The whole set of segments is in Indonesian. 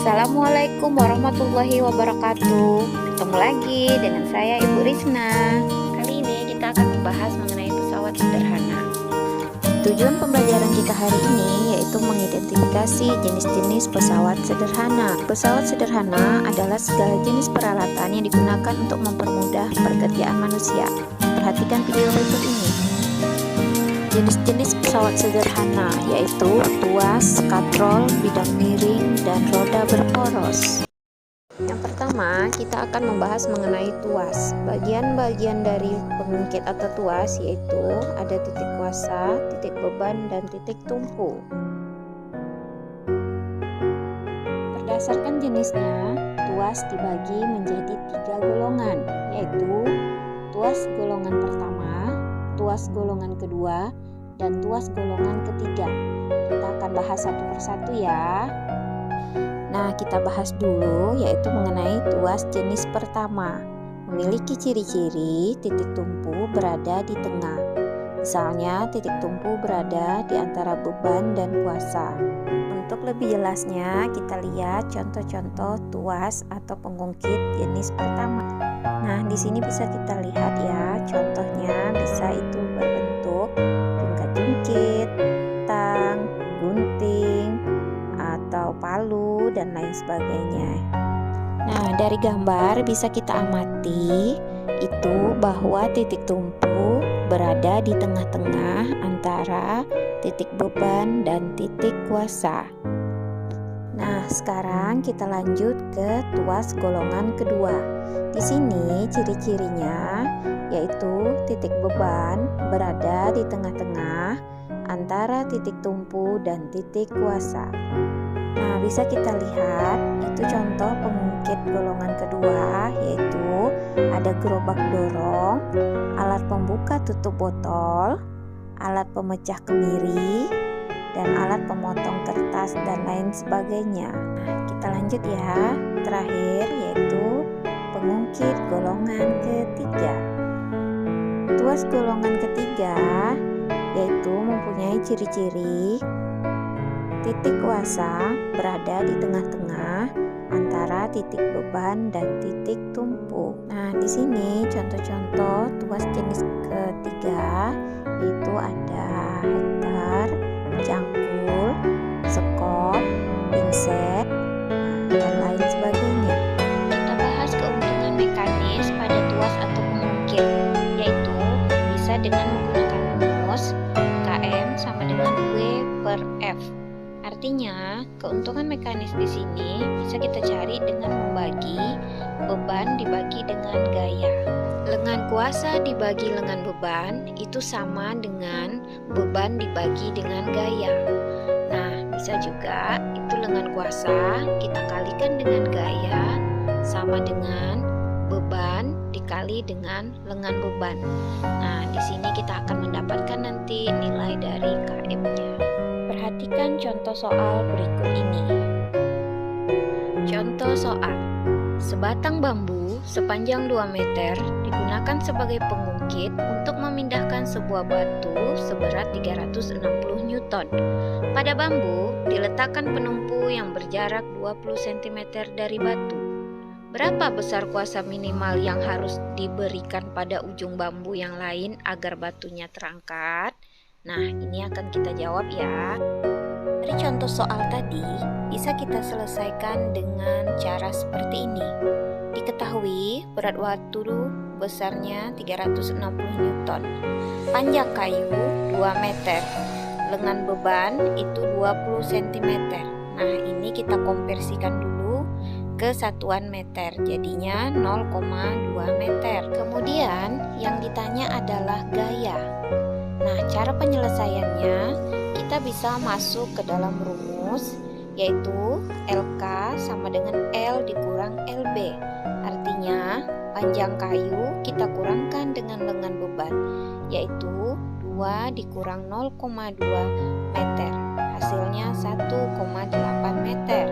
Assalamualaikum warahmatullahi wabarakatuh. Ketemu lagi dengan saya Ibu Risna. Kali ini kita akan membahas mengenai pesawat sederhana. Tujuan pembelajaran kita hari ini yaitu mengidentifikasi jenis-jenis pesawat sederhana. Pesawat sederhana adalah segala jenis peralatan yang digunakan untuk mempermudah pekerjaan manusia. Perhatikan video berikut ini. Jenis-jenis pesawat sederhana yaitu tuas, katrol, bidang miring, dan roda berporos. Yang pertama, kita akan membahas mengenai tuas. Bagian-bagian dari pengungkit atau tuas yaitu ada titik kuasa, titik beban, dan titik tumpu. Berdasarkan jenisnya, tuas dibagi menjadi 3 golongan, yaitu tuas golongan pertama, tuas golongan kedua, dan tuas golongan ketiga. Kita akan bahas satu persatu ya. Nah, kita bahas dulu yaitu mengenai tuas jenis pertama. Memiliki ciri-ciri titik tumpu berada di tengah. Misalnya, titik tumpu berada di antara beban dan kuasa. Untuk lebih jelasnya, kita lihat contoh-contoh tuas atau pengungkit jenis pertama. Nah, di sini bisa kita lihat ya, contohnya bisa itu berbentuk jungkit, tang, gunting, atau palu, dan lain sebagainya. Nah, dari gambar bisa kita amati itu bahwa titik tumpu berada di tengah-tengah antara titik beban dan titik kuasa. Nah, sekarang kita lanjut ke tuas golongan kedua. Di sini ciri-cirinya yaitu titik beban berada di tengah-tengah antara titik tumpu dan titik kuasa. Nah, bisa kita lihat itu contoh pengungkit golongan kedua yaitu ada gerobak dorong, alat pembuka tutup botol, alat pemecah kemiri, dan alat pemotong kertas dan lain sebagainya. Nah, kita lanjut ya. Terakhir yaitu pengungkit golongan ketiga. Tuas golongan ketiga yaitu mempunyai ciri-ciri titik kuasa berada di tengah-tengah antara titik beban dan titik tumpu. Nah, di sini contoh-contoh tuas jenis ketiga yaitu ada hektar, cangkul, sekop, pinset, dan lain sebagainya. Kita bahas keuntungan mekanis pada tuas atau pengungkit, yaitu bisa dengan menggunakan rumus KM sama dengan W/F. Artinya, keuntungan mekanis di sini bisa kita cari dengan membagi beban dibagi dengan gaya. Lengan kuasa dibagi lengan beban itu sama dengan beban dibagi dengan gaya. Nah, bisa juga itu lengan kuasa kita kalikan dengan gaya sama dengan beban dikali dengan lengan beban. Nah, di sini kita akan mendapatkan nanti nilai dari KM-nya. Perhatikan contoh soal berikut ini. Contoh soal. Sebatang bambu sepanjang 2 meter digunakan sebagai pengungkit untuk memindahkan sebuah batu seberat 360 Newton. Pada bambu diletakkan penumpu yang berjarak 20 cm dari batu. Berapa besar kuasa minimal yang harus diberikan pada ujung bambu yang lain agar batunya terangkat? Nah, ini akan kita jawab ya. Dari contoh soal tadi, bisa kita selesaikan dengan cara seperti ini. Diketahui berat batu besarnya 360 Newton. Panjang kayu 2 meter. Lengan beban itu 20 cm. Nah, ini kita konversikan dulu ke satuan meter, jadinya 0,2 meter. Kemudian yang ditanya adalah gaya. Nah, cara penyelesaiannya kita bisa masuk ke dalam rumus yaitu LK sama dengan L dikurang LB. Artinya panjang kayu kita kurangkan dengan lengan beban yaitu 2 dikurang 0,2 meter. Hasilnya 1,8 meter.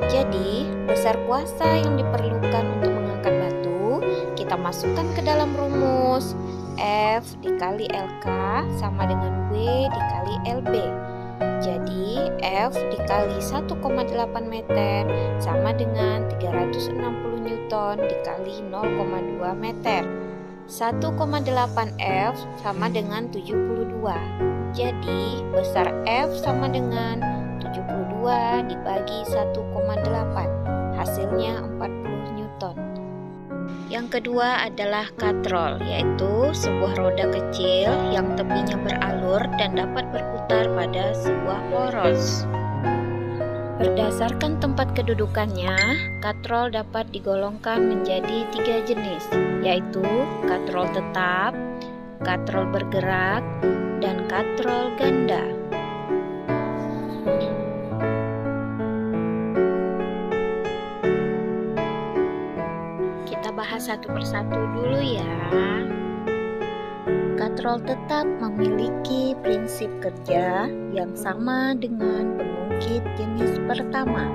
Jadi, besar kuasa yang diperlukan untuk mengangkat batu kita masukkan ke dalam rumus F dikali LK sama dengan W dikali LB. Jadi F dikali 1,8 meter sama dengan 360 Newton dikali 0,2 meter. 1,8 F sama dengan 72. Jadi besar F sama dengan 72 dibagi 1,8. Hasilnya 40 Newton. Yang kedua adalah katrol, yaitu sebuah roda kecil yang tepinya beralur dan dapat berputar pada sebuah poros. Berdasarkan tempat kedudukannya, katrol dapat digolongkan menjadi 3 jenis, yaitu katrol tetap, katrol bergerak, dan katrol ganda. Kita bahas satu persatu dulu ya. Katrol tetap memiliki prinsip kerja yang sama dengan pengungkit jenis pertama,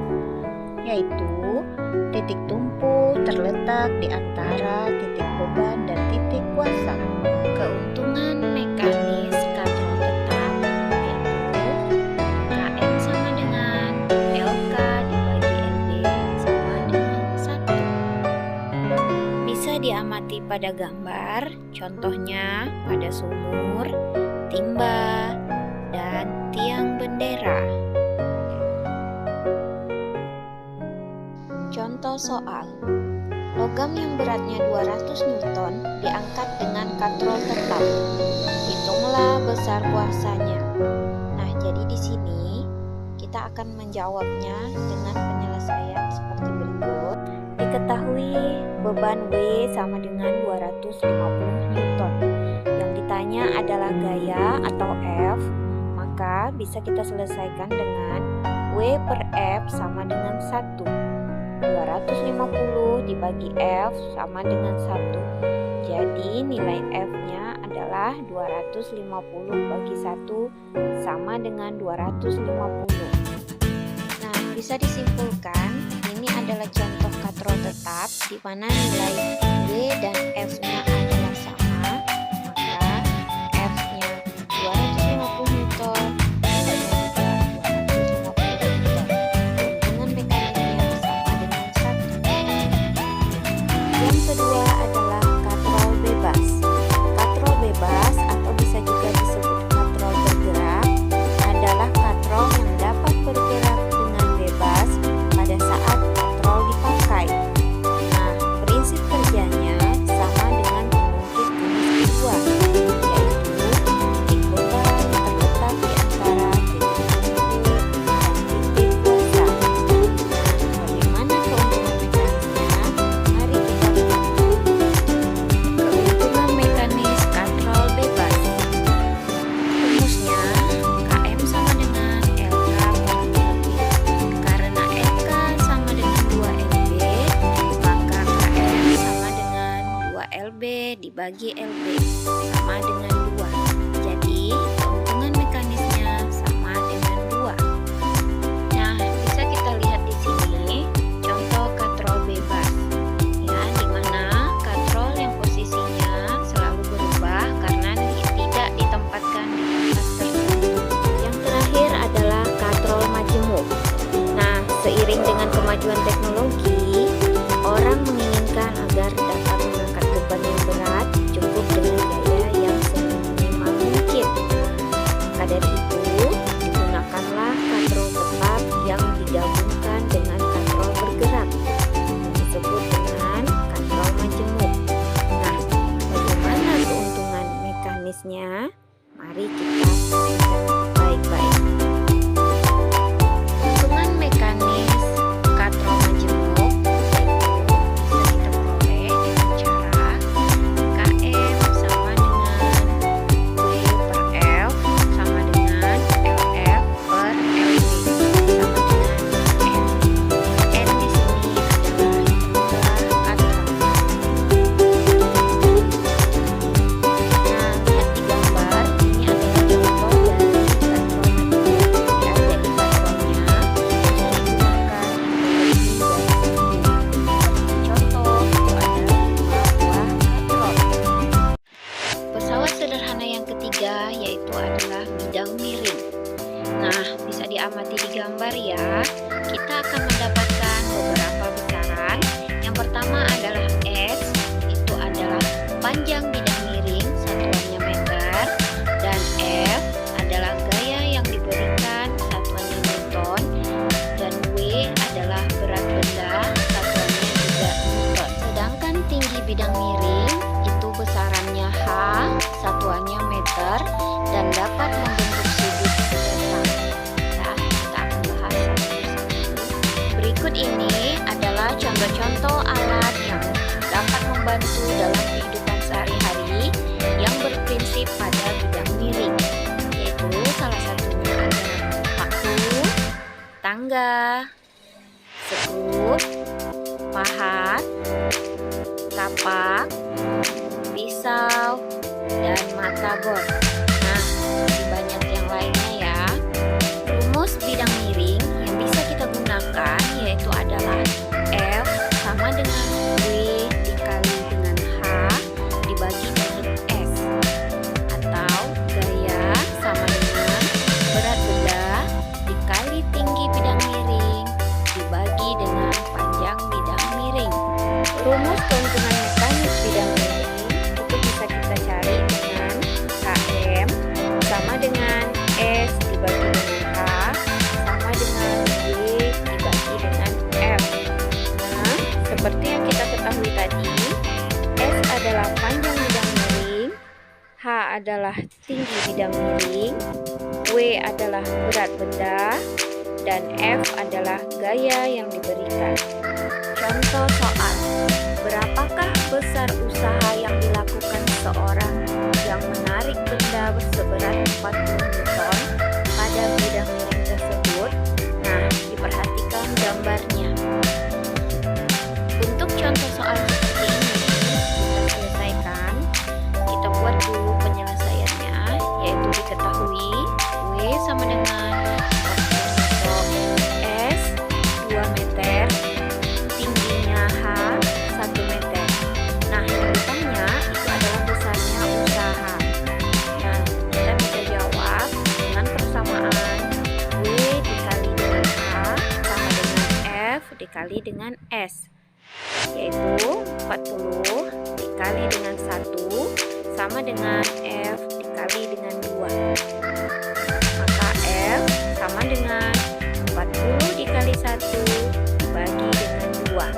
yaitu titik tumpu terletak di antara titik beban dan titik kuasa. Keuntungan mekanis katrol tetap yaitu Km sama dengan LK dibagi LB sama dengan 1. Bisa diamati pada gambar, contohnya pada sumur, timba, dan tiang bendera. Contoh soal. Logam yang beratnya 200 Newton diangkat dengan katrol tetap. Hitunglah besar kuasanya. Nah, jadi di sini kita akan menjawabnya dengan penyelesaian seperti berikut. Diketahui beban W sama dengan 250 Newton. Yang ditanya adalah gaya atau F, maka bisa kita selesaikan dengan W per F sama dengan 1. 250 dibagi F sama dengan 1. Jadi nilai F-nya adalah 250 bagi 1 sama dengan 250. Nah, bisa disimpulkan ini adalah contoh katrol tetap di mana nilai W dan F-nya adalah sama, maka F-nya 250 Newton, nilainya juga 250 Newton. Keuntungan mekanisnya sama dengan 1. Yang kedua adalah katrol bebas. Katrol bebas atau bisa juga disebut katrol bergerak adalah katrol yang dapat bergerak dengan bebas pada saat katrol dipakai. Nah, prinsip kerjanya sama dengan pengungkit jenis kedua, yaitu titik beban terletak di antara titik tumpu dan titik kuasa. Nah, bagaimana keuntungan mekanisnya? Mari kita lihat. Keuntungan mekanis katrol bebas. Rumusnya Km sama dengan LK per LB. Karena LK sama dengan 2LB, maka Km sama dengan 2LB dibagi LB sama dengan 2. Jadi keuntungan mekanisnya sama dengan 2. Nah, bisa kita lihat di sini contoh katrol bebas. Ya, di mana katrol yang posisinya selalu berubah karena tidak ditempatkan di tempat tertentu. Yang terakhir adalah katrol majemuk. Nah, seiring dengan kemajuan teknologi, orang menginginkan agar dapat mengangkat beban yang berat cukup dengan gaya yang seminimal mungkin. Maka dari itu, digunakanlah katrol tetap yang digabungkan dengan katrol bergerak, disebut dengan katrol majemuk. Nah, bagaimana keuntungan mekanisnya? Mari kita lihat baik-baik. Keuntungan mekanis katrol majemuk yaitu bisa kita peroleh dengan ini adalah contoh-contoh alat yang dapat membantu dalam kehidupan sehari-hari yang berprinsip pada bidang miring, yaitu salah satunya adalah paku, tangga, sekrup, pahat, kapak, pisau, dan mata bor. Nah, masih banyak yang lainnya ya. Rumus bidang miring yang bisa kita gunakan yaitu adalah F sama dengan W dikali dengan H dibagi dengan S, atau gaya sama dengan berat benda dikali tinggi bidang miring dibagi dengan panjang bidang miring. Rumus keuntungan mekanis bidang miring itu bisa kita cari dengan Km sama dengan S dibagi dengan H sama dengan Y dibagi dengan F. Nah, seperti yang kita ketahui tadi, S adalah panjang bidang miring, H adalah tinggi bidang miring, W adalah berat benda, dan F adalah gaya yang diberikan. Contoh soal, berapakah besar usaha yang dilakukan seorang yang menarik benda seberat 40 Newton pada bidang miring tersebut? Nah, diperhatikan gambarnya. Untuk contoh soal seperti ini, kita selesaikan. Kita buat dulu penyelesaiannya, yaitu diketahui W sama dengan 40 S 2 meter, tingginya H 1 meter. Nah, yang ditanya itu adalah besarnya usaha. Nah, kita bisa jawab dengan persamaan W dikali dengan H sama dengan F dikali dengan S, yaitu 40 dikali dengan 1 sama dengan F dikali dengan 2. Maka F sama dengan 40 dikali 1 dibagi dengan 2.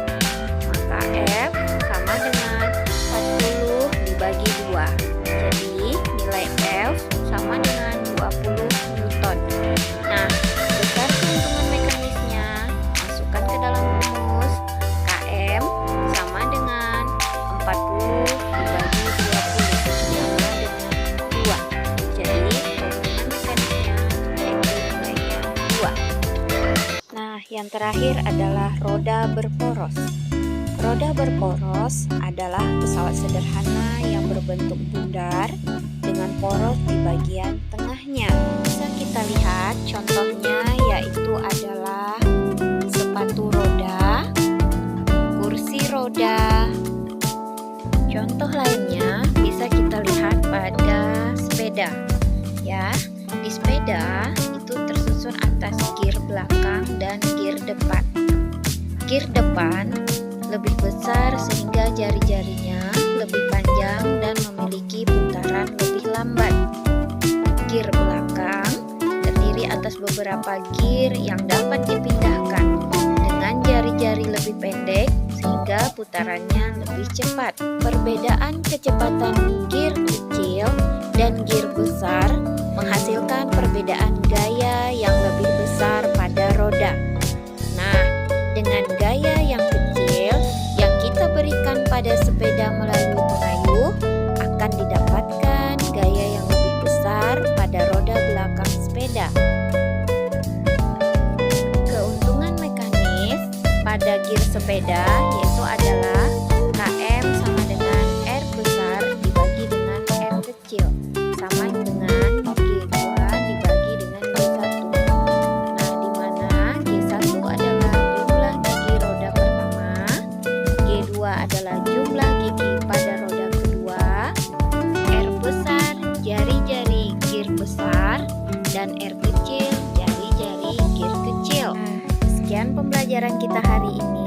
Maka F sama dengan 40 dibagi 2. Jadi nilai F sama dengan 20 Newton. Nah, besar keuntungan mekanisnya masukkan ke dalam rumus. Km sama dengan 40 dibagi 20 sama dengan 2. Jadi keuntungan mekanisnya yaitu nilainya 2. Nah, yang terakhir adalah roda berporos. Roda berporos adalah pesawat sederhana yang berbentuk bundar dengan poros di bagian tengahnya. Bisa kita lihat contohnya yaitu adalah sepatu roda, kursi roda. Contoh lainnya bisa kita lihat pada sepeda. Ya, di sepeda itu tersusun atas gear belakang dan gear depan. Gear depan lebih besar sehingga jari-jarinya lebih panjang dan memiliki putaran lebih lambat. Gear belakang terdiri atas beberapa gear yang dapat dipindahkan dengan jari-jari lebih pendek sehingga putarannya lebih cepat. Perbedaan kecepatan gear kecil dan gear besar menghasilkan perbedaan gaya yang lebih besar pada roda. Nah, dengan gaya yang kecil yang kita berikan pada sepeda melalui pengayuh akan didapatkan gaya yang lebih besar pada roda belakang sepeda. Keuntungan mekanis pada gear sepeda yaitu adalah Km sama dengan R besar dibagi dengan R kecil sama dengan G2 dibagi dengan G1. Nah, di mana G1 adalah jumlah gigi roda pertama, G2 adalah jumlah gigi pada roda kedua, R besar jari-jari gear besar, dan R kecil jari-jari gear kecil. Sekian pembelajaran kita hari ini.